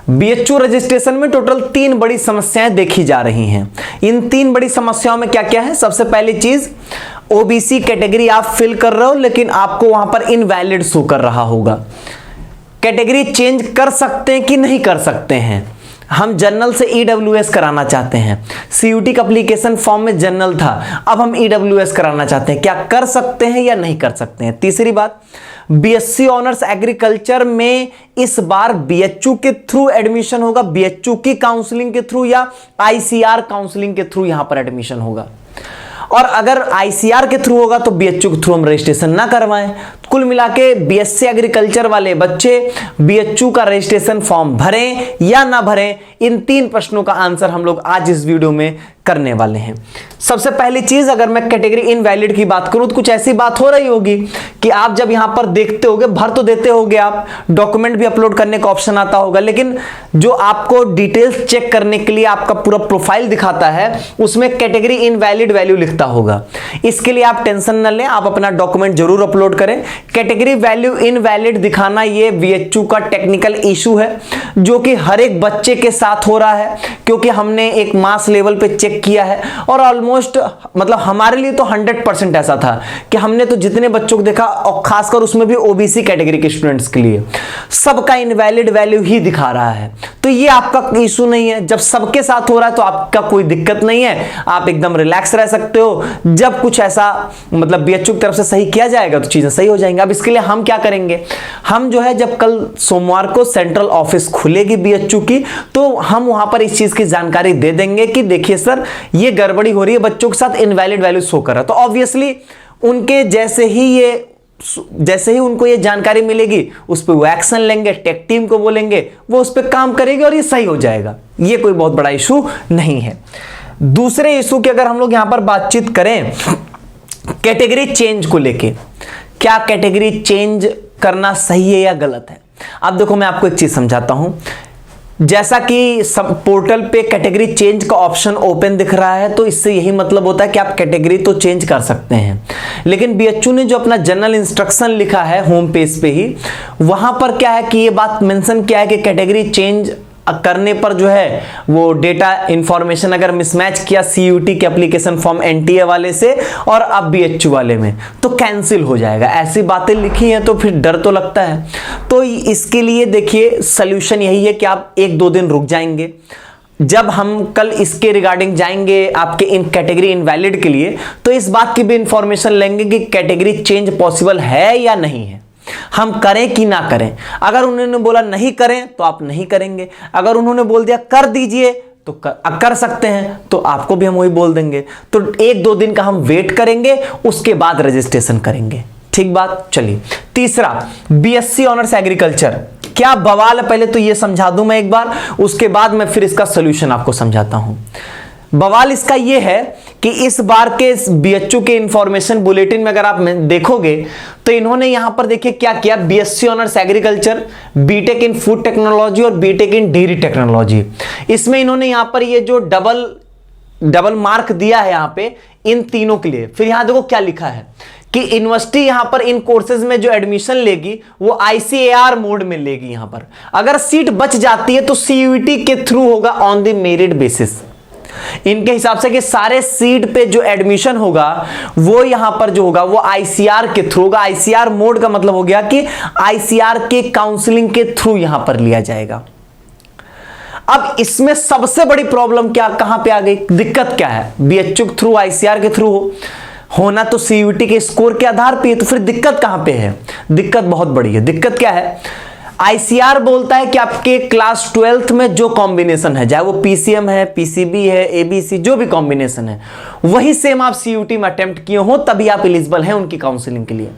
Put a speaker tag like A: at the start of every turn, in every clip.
A: BHU registration में total 3 बड़ी समस्याएं देखी जा रही हैं। इन 3 बड़ी समस्याओं में क्या क्या है? सबसे पहली चीज, ओबीसी कैटेगरी आप फिल कर रहे हो लेकिन आपको वहां पर इनवैलिड शो कर रहा होगा। कैटेगरी चेंज कर सकते हैं कि नहीं कर सकते हैं? हम जनरल से ईडब्ल्यूएस कराना चाहते हैं, सीयूटी का एप्लीकेशन फॉर्म में जनरल था, अब हम ईडब्ल्यूएस कराना चाहते हैं, क्या कर सकते हैं या नहीं कर सकते हैं? तीसरी बात, बीएससी ऑनर्स एग्रीकल्चर में इस बार बीएचयू के थ्रू एडमिशन होगा, बीएचयू की काउंसलिंग के थ्रू या आईसीआर काउंसलिंग के थ्रू यहां पर एडमिशन होगा। और अगर आईसीआर के थ्रू होगा तो बीएचयू के थ्रू हम रजिस्ट्रेशन ना करवाएं। कुल मिला के बीएससी एग्रीकल्चर वाले बच्चे बीएचयू का रजिस्ट्रेशन फॉर्म भरें या ना भरें, इन 3 प्रश्नों का आंसर हम लोग आज इस वीडियो में करने वाले हैं। सबसे पहली चीज, अगर मैं कैटेगरी इनवैलिड की बात करूं तो कुछ ऐसी बात हो रही होगी कि आप जब यहां पर देखते होगे, भर तो देते होगे आप, डॉक्यूमेंट भी अपलोड करने का ऑप्शन आता होगा, लेकिन जो आपको डिटेल्स चेक करने के लिए आपका पूरा प्रोफाइल दिखाता है उसमें कैटेगरी इनवैलिड वैल्यू लिखता होगा। इसके लिए आप टेंशन न लें, आप अपना डॉक्यूमेंट जरूर अपलोड करें। कैटेगरी वैल्यू इनवैलिड दिखाना ये बीएचयू का टेक्निकल इशू है जो कि हर एक बच्चे के साथ हो रहा है, क्योंकि हमने एक मास लेवल पे चेक किया है और ऑलमोस्ट मतलब हमारे लिए तो 100% ऐसा था कि हमने तो जितने बच्चों को देखा, और खासकर उसमें भी ओबीसी कैटेगरी के स्टूडेंट्स के लिए सबका इनवैलिड वैल्यू ही दिखा रहा है। तो ये आपका इशू नहीं है, जब सबके साथ हो रहा है तो आपका कोई दिक्कत नहीं है, आप एकदम रिलैक्स रह सकते हो। जब कुछ ऐसा मतलब बीएचयू की तरफ से सही किया जाएगा तो चीजें सही हो जाएंगी। अब इसके लिए हम क्या करेंगे, हम जो है जब कल सोमवार को सेंट्रल ऑफिस खुलेगी बीएचयू की, तो हम वहां पर इस चीज की जानकारी दे देंगे कि देखिए सर ये गड़बड़ी हो रही है, बच्चों के साथ इनवैलिड वैल्यू शो कर रहा है। तो ऑब्वियसली उनके जैसे ही उनको ये जानकारी मिलेगी उस पर वो एक्शन लेंगे, टेक टीम को बोलेंगे, वो उस पर काम करेगी और ये सही हो जाएगा। ये कोई बहुत बड़ा इशू नहीं है। दूसरे इशू की अगर हम लोग यहां पर बातचीत करें कैटेगरी चेंज को लेके, क्या कैटेगरी चेंज करना सही है या गलत है? अब देखो मैं आपको एक चीज समझाता हूं। जैसा कि सब पोर्टल पे कैटेगरी चेंज का ऑप्शन ओपन दिख रहा है तो इससे यही मतलब होता है कि आप कैटेगरी तो चेंज कर सकते हैं, लेकिन बीएचयू ने जो अपना जनरल इंस्ट्रक्शन लिखा है होम पेज पे ही, वहां पर क्या है कि ये बात मेंशन किया है कि कैटेगरी चेंज करने पर जो है वो डेटा इंफॉर्मेशन अगर मिसमैच किया सीयूटी के एप्लीकेशन फॉर्म एनटीए वाले से और अब बीएचयू वाले में तो कैंसिल हो जाएगा। ऐसी बातें लिखी हैं तो फिर डर तो लगता है। तो इसके लिए देखिए सॉल्यूशन यही है कि आप 1-2 दिन रुक जाएंगे। जब हम कल इसके रिगार्डिंग जाएंगे आपके इन कैटेगरी इनवैलिड के लिए तो इस बात की भी इंफॉर्मेशन लेंगे कि कैटेगरी चेंज पॉसिबल है या नहीं है, हम करें कि ना करें। अगर उन्होंने बोला नहीं करें तो आप नहीं करेंगे, अगर उन्होंने बोल दिया कर दीजिए तो कर सकते हैं तो आपको भी हम वही बोल देंगे। तो 1-2 दिन का हम वेट करेंगे, उसके बाद रजिस्ट्रेशन करेंगे। ठीक बात। चलिए तीसरा, बीएससी ऑनर्स एग्रीकल्चर क्या बवाल है पहले तो ये समझा दूं मैं एक बार, उसके बाद मैं फिर इसका सोल्यूशन आपको समझाता हूं। बवाल इसका यह है कि इस बार के बीएचयू के इंफॉर्मेशन बुलेटिन में अगर आप देखोगे तो इन्होंने यहां पर देखिए क्या किया, BSc honours agriculture, BTech in food technology और बीटेक इन डेयरी टेक्नोलॉजी, इसमें इन्होंने यहां पर ये जो डबल मार्क दिया है यहां पे इन तीनों के लिए। फिर यहां देखो क्या लिखा है कि यूनिवर्सिटी यहां पर इन कोर्सेज में जो एडमिशन लेगी वो आईसीएआर मोड में लेगी। यहां पर अगर सीट बच जाती है तो सीयूटी के थ्रू होगा ऑन द मेरिट बेसिस। इनके हिसाब से कि सारे सीट पे जो एडमिशन होगा वो यहां पर जो होगा वो आईसीआर के थ्रू होगा। आईसीआर मोड का मतलब हो गया कि आईसीआर के काउंसलिंग के थ्रू यहां पर लिया जाएगा। अब इसमें सबसे बड़ी प्रॉब्लम क्या कहां पे आ गई, दिक्कत क्या है? बीएचयू के थ्रू आईसीआर के थ्रू होना तो सीयूटी के स्कोर के आधार पे है, तो फिर दिक्कत कहां पे है? दिक्कत बहुत बड़ी है। दिक्कत क्या है? आईसीआर बोलता है कि आपके क्लास 12th में जो कॉम्बिनेशन है, चाहे वो पीसीएम है, पीसीबी है, एबीसी, जो भी कॉम्बिनेशन है वही सेम आप सीयूटी में अटेम्प्ट किए हो तभी आप एलिजिबल हैं उनकी काउंसलिंग के लिए।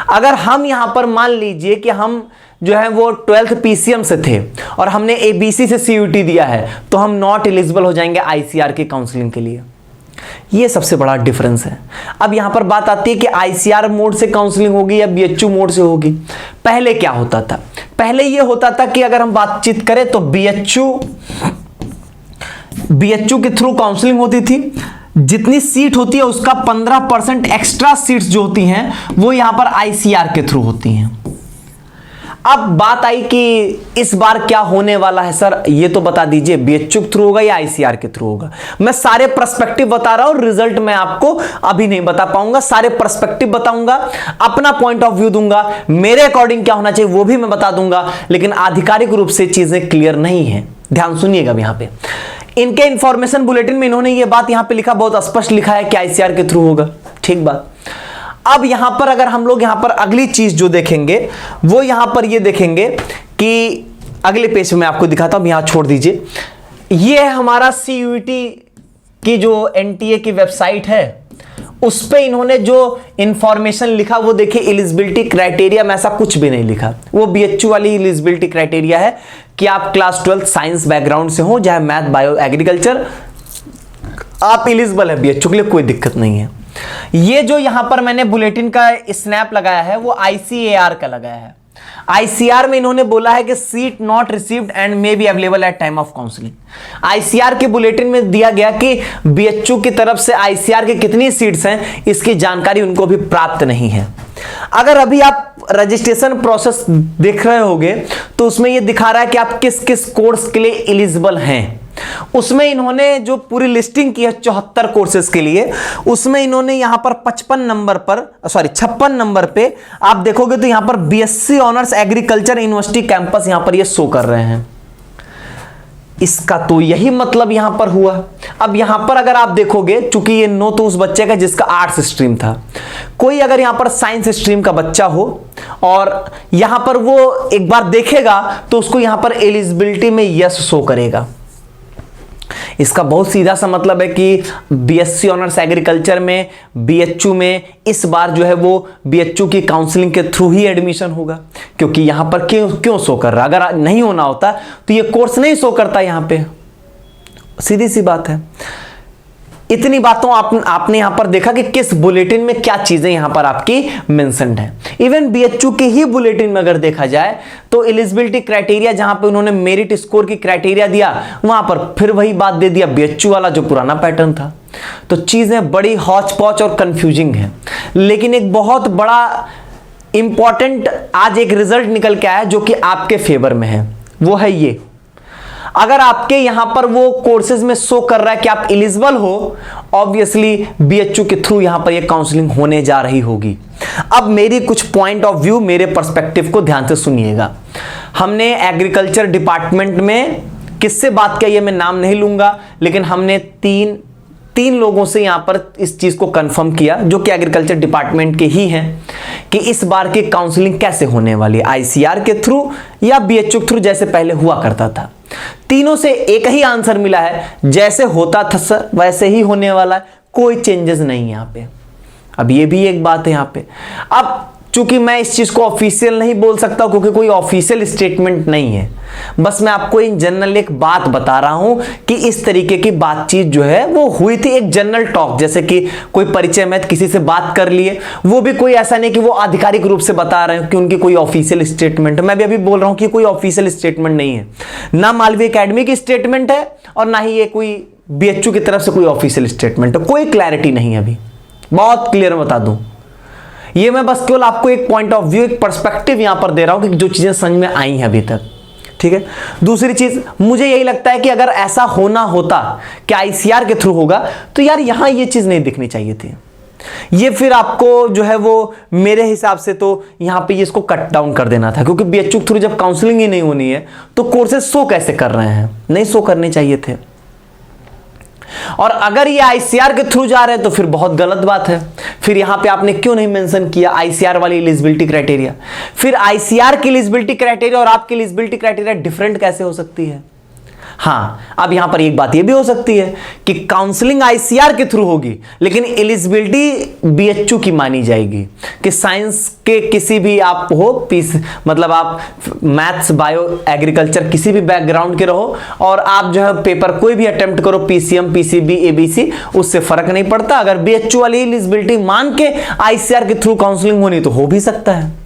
A: अगर हम यहां पर मान लीजिए कि हम जो है वो 12th पीसीएम से थे और हमने एबीसी से सीयूटी दिया है तो हम नॉट एलिजिबल हो जाएंगे आईसीआर की काउंसलिंग के लिए। ये सबसे बड़ा डिफरेंस है। अब यहां पर बात आती है कि आईसीआर मोड से काउंसलिंग होगी या बीएचयू मोड से होगी। पहले क्या होता था? पहले यह होता था कि अगर हम बातचीत करें तो बीएचयू के थ्रू काउंसलिंग होती थी, जितनी सीट होती है उसका 15% एक्स्ट्रा सीट्स जो होती हैं वो यहां पर आईसीआर के थ्रू होती हैं। अब बात आई कि इस बार क्या होने वाला है सर, ये तो बता दीजिए बीएचयू के थ्रू होगा या आईसीआर के थ्रू होगा। मैं सारे पर्सपेक्टिव बता रहा हूं, रिजल्ट मैं आपको अभी नहीं बता पाऊंगा, सारे पर्सपेक्टिव बताऊंगा, अपना पॉइंट ऑफ व्यू दूंगा, मेरे अकॉर्डिंग क्या होना चाहिए वो भी मैं बता दूंगा, लेकिन आधिकारिक रूप से चीजें क्लियर नहीं है। ध्यान सुनिएगा यहां पे इनके इंफॉर्मेशन बुलेटिन में इन्होंने ये बात यहां पे लिखा, बहुत स्पष्ट लिखा है कि आईसीआर के थ्रू होगा। ठीक बात। अब यहां पर अगर हम लोग यहां पर अगली चीज जो देखेंगे वो यहां पर ये देखेंगे कि अगले पेज में आपको दिखाता हूं, यहां छोड़ दीजिए। ये हमारा सीयूईटी की जो एनटीए की वेबसाइट है उस पे इन्होंने जो इंफॉर्मेशन लिखा वो देखिए, एलिजिबिलिटी क्राइटेरिया में ऐसा कुछ भी नहीं लिखा। वो बीएचयू वाली एलिजिबिलिटी क्राइटेरिया है कि आप क्लास 12 साइंस बैकग्राउंड से हो, चाहे मैथ बायो एग्रीकल्चर, आप एलिजिबल है बीएचयू के लिए, कोई दिक्कत नहीं है। ये जो यहां पर मैंने बुलेटिन का स्नैप लगाया है वो आईसीएआर का लगाया है। आईसीआर में इन्होंने बोला है कि seat not received and may be available at time of counselling. ICR के बुलेटिन में दिया गया कि बीएचयू की तरफ से आईसीआर के कितनी सीट्स हैं इसकी जानकारी उनको भी प्राप्त नहीं है। अगर अभी आप रजिस्ट्रेशन प्रोसेस देख रहे होगे तो उसमें यह दिखा रहा है कि आप किस किस कोर्स के लिए एलिजिबल हैं। उसमें इन्होंने जो पूरी लिस्टिंग की है 74 कोर्सेज के लिए, उसमें इन्होंने यहां पर 56 नंबर पे आप देखोगे तो यहां पर BSc honours agriculture university campus यहां पर ये शो कर रहे हैं। इसका तो यही मतलब यहां पर हुआ। अब यहां पर अगर आप देखोगे, चूंकि ये नो तो उस बच्चे का जिसका आर्ट्स स्ट्रीम था, कोई अगर यहां पर साइंस स्ट्रीम का बच्चा हो और यहां पर वो एक बार देखेगा तो उसको यहां पर एलिजिबिलिटी में यस शो करेगा। इसका बहुत सीधा सा मतलब है कि बीएससी ऑनर्स एग्रीकल्चर में बीएचयू में इस बार जो है वो बीएचयू की काउंसलिंग के थ्रू ही एडमिशन होगा, क्योंकि यहां पर क्यों शो कर रहा, अगर नहीं होना होता तो ये कोर्स नहीं शो करता यहां पे, सीधी सी बात है। इतनी बातों आपने यहां पर देखा कि किस बुलेटिन में क्या चीजें यहां पर आपकी मेंशन्ड है। इवन बीएचयू के ही बुलेटिन में अगर देखा जाए तो एलिजिबिलिटी क्राइटेरिया जहां पे उन्होंने मेरिट स्कोर की क्राइटेरिया दिया, वहां पर फिर वही बात दे दिया बीएचयू वाला जो पुराना पैटर्न था। तो चीजें बड़ी हौच पौच और कंफ्यूजिंग है। लेकिन एक बहुत बड़ा इंपॉर्टेंट आज एक रिजल्ट निकल के आया जो कि आपके फेवर में है, वो है ये। अगर आपके यहां पर वो कोर्सेज में शो कर रहा है कि आप एलिजिबल हो, ऑब्वियसली बीएचयू के थ्रू यहां पर ये काउंसलिंग होने जा रही होगी। अब मेरी कुछ पॉइंट ऑफ व्यू, मेरे पर्सपेक्टिव को ध्यान से सुनिएगा। हमने एग्रीकल्चर डिपार्टमेंट में किससे बात किया ये मैं नाम नहीं लूंगा, लेकिन हमने तीन लोगों से यहां पर इस चीज को कंफर्म किया जो कि एग्रीकल्चर डिपार्टमेंट के ही हैं कि इस बार की काउंसलिंग कैसे होने वाली है, आईसीआर के थ्रू या बीएचयू के थ्रू जैसे पहले हुआ करता था। तीनों से एक ही आंसर मिला है, जैसे होता था सर वैसे ही होने वाला है, कोई चेंजेस नहीं यहां पे। अब ये भी एक बात है यहां पे। अब चूंकि मैं इस चीज को ऑफिशियल नहीं बोल सकता क्योंकि कोई ऑफिशियल स्टेटमेंट नहीं है, बस मैं आपको इन जनरल एक बात बता रहा हूं कि इस तरीके की बातचीत जो है वो हुई थी, एक जनरल टॉक, जैसे कि कोई परिचय में किसी से बात कर लिए, वो भी कोई ऐसा नहीं कि वो आधिकारिक रूप से बता रहे हैं कि उनकी कोई ऑफिशियल स्टेटमेंट है। मैं भी अभी बोल रहा हूं कि कोई ऑफिशियल स्टेटमेंट नहीं है, ना मालवीय एकेडमी की स्टेटमेंट है और ना ही ये कोई बीएचयू की तरफ से कोई ऑफिशियल स्टेटमेंट है। कोई क्लैरिटी नहीं है अभी, बहुत क्लियर बता दूं। ये मैं बस केवल आपको एक पॉइंट ऑफ व्यू, एक पर्सपेक्टिव यहां पर दे रहा हूं कि जो चीजें समझ में आई हैं अभी तक। ठीक है। दूसरी चीज मुझे यही लगता है कि अगर ऐसा होना होता कि आईसीआर के थ्रू होगा तो यार यहां ये चीज नहीं दिखनी चाहिए थी। ये फिर आपको जो है वो मेरे हिसाब से तो यहां पे इसको कट डाउन कर देना था, क्योंकि बीएचयू के थ्रू जब काउंसलिंग ही नहीं होनी है तो कोर्सेज शो कैसे कर रहे हैं, नहीं शो करने चाहिए थे। और अगर ये आईसीआर के थ्रू जा रहे हैं तो फिर बहुत गलत बात है। फिर यहां पे आपने क्यों नहीं मेंशन किया आईसीआर वाली एलिजिबिलिटी क्राइटेरिया? फिर आईसीआर की एलिजिबिलिटी क्राइटेरिया और आपकी एलिजिबिलिटी क्राइटेरिया डिफरेंट कैसे हो सकती है? हाँ, अब यहां पर एक बात यह भी हो सकती है कि काउंसलिंग आईसीआर के थ्रू होगी लेकिन एलिजिबिलिटी बीएचयू की मानी जाएगी कि साइंस के किसी भी आप हो, मतलब आप मैथ्स बायो एग्रीकल्चर किसी भी बैकग्राउंड के रहो और आप जो है पेपर कोई भी अटेम्प्ट करो, पीसीएम पीसीबी एबीसी, उससे फर्क नहीं पड़ता। अगर बीएचयू वाली एलिजिबिलिटी मान के आईसीआर के थ्रू काउंसलिंग होनी तो हो भी सकता है।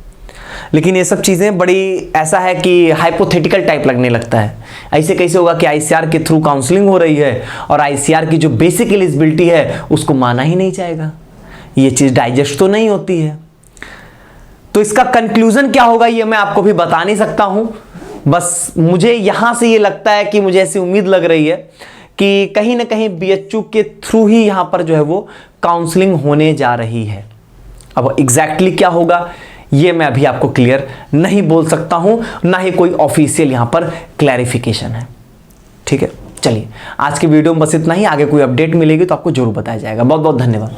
A: लेकिन ये सब चीजें बड़ी ऐसा है कि हाइपोथेटिकल टाइप लगने लगता है। ऐसे कैसे होगा कि आईसीआर के थ्रू काउंसलिंग हो रही है और आईसीआर की जो बेसिक एलिजिबिलिटी है उसको माना ही नहीं जाएगा? ये चीज डाइजेस्ट तो नहीं होती है। तो इसका कंक्लूजन क्या होगा ये मैं आपको भी बता नहीं सकता हूं, बस मुझे यहां से ये लगता है कि मुझे ऐसी उम्मीद लग रही है कि कहीं ना कहीं बीएचयू के थ्रू ही यहां पर जो है वो काउंसलिंग होने जा रही है। अब एग्जैक्टली क्या होगा ये मैं अभी आपको क्लियर नहीं बोल सकता हूं, ना ही कोई ऑफिशियल यहां पर क्लैरिफिकेशन है। ठीक है, चलिए आज की वीडियो में बस इतना ही। आगे कोई अपडेट मिलेगी तो आपको जरूर बताया जाएगा। बहुत बहुत धन्यवाद।